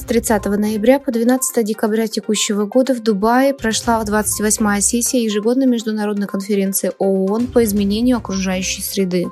30 ноября по 12 декабря текущего года в Дубае прошла 28-я сессия ежегодной международной конференции ООН по изменению окружающей среды.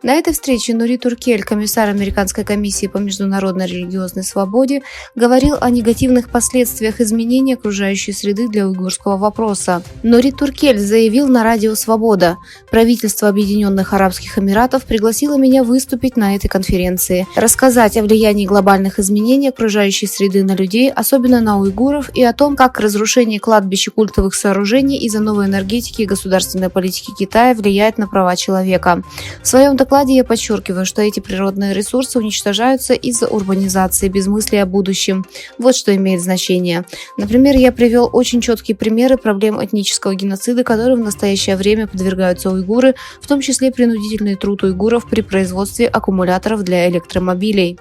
На этой встрече Нури Туркель, комиссар Американской комиссии по международной религиозной свободе, говорил о негативных последствиях изменения окружающей среды для уйгурского вопроса. Нури Туркель заявил на радио «Свобода»: правительство Объединенных Арабских Эмиратов пригласило меня выступить на этой конференции, рассказать о влиянии глобальных изменений окружающей среды на людей, особенно на уйгуров, и о том, как разрушение кладбищ и культовых сооружений из-за новой энергетики и государственной политики Китая влияет на права человека. В своем докладе я подчеркиваю, что эти природные ресурсы уничтожаются из-за урбанизации, без мысли о будущем. Вот что имеет значение. Например, я привел очень четкие примеры проблем этнического геноцида, которым в настоящее время подвергаются уйгуры, в том числе принудительный труд уйгуров при производстве аккумуляторов для электромобилей.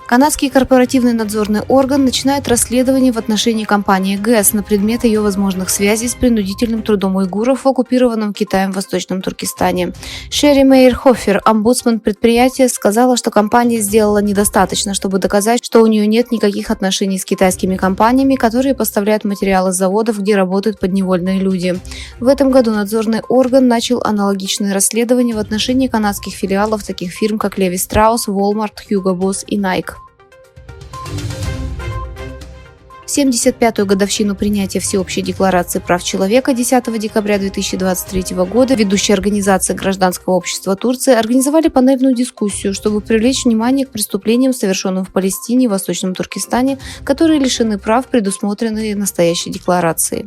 Канадский корпоративный надзорный орган начинает расследование в отношении компании ГЭС на предмет ее возможных связей с принудительным трудом уйгуров в оккупированном Китаем Восточном Туркестане. Шерри Мейер-Хофер, омбудсмен предприятия, сказала, что компания сделала недостаточно, чтобы доказать, что у нее нет никаких отношений с китайскими компаниями, которые поставляют материалы с заводов, где работают подневольные люди. В этом году надзорный орган начал аналогичное расследование в отношении канадских филиалов таких фирм, как Levi Strauss, Walmart, Hugo Boss и Nike. В 75-ю годовщину принятия Всеобщей декларации прав человека 10 декабря 2023 года ведущие организации гражданского общества Турции организовали панельную дискуссию, чтобы привлечь внимание к преступлениям, совершенным в Палестине и Восточном Туркестане, которые лишены прав, предусмотренные настоящей декларацией.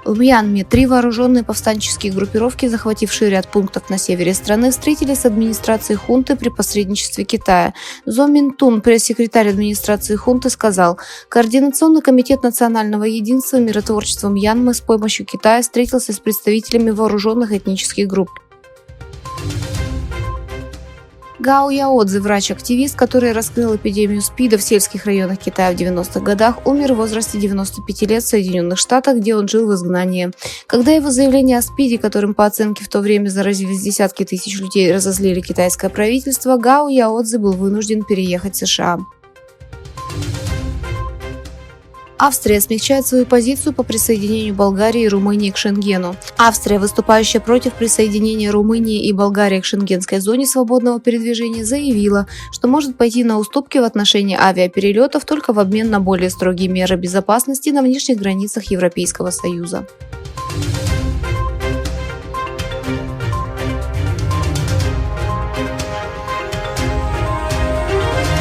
В Мьянме 3 вооруженные повстанческие группировки, захватившие ряд пунктов на севере страны, встретились с администрацией хунты при посредничестве Китая. Зо Мин Тун, пресс-секретарь администрации хунты, сказал: «Координационный комитет национального единства и миротворчества Мьянмы с помощью Китая встретился с представителями вооруженных этнических групп». Гао Яодзи, врач-активист, который раскрыл эпидемию СПИДа в сельских районах Китая в 90-х годах, умер в возрасте 95 лет в Соединенных Штатах, где он жил в изгнании. Когда его заявление о СПИДе, которым по оценке в то время заразились десятки тысяч людей, разозлили китайское правительство, Гао Яодзи был вынужден переехать в США. Австрия смягчает свою позицию по присоединению Болгарии и Румынии к Шенгену. Австрия, выступающая против присоединения Румынии и Болгарии к шенгенской зоне свободного передвижения, заявила, что может пойти на уступки в отношении авиаперелетов только в обмен на более строгие меры безопасности на внешних границах Европейского Союза.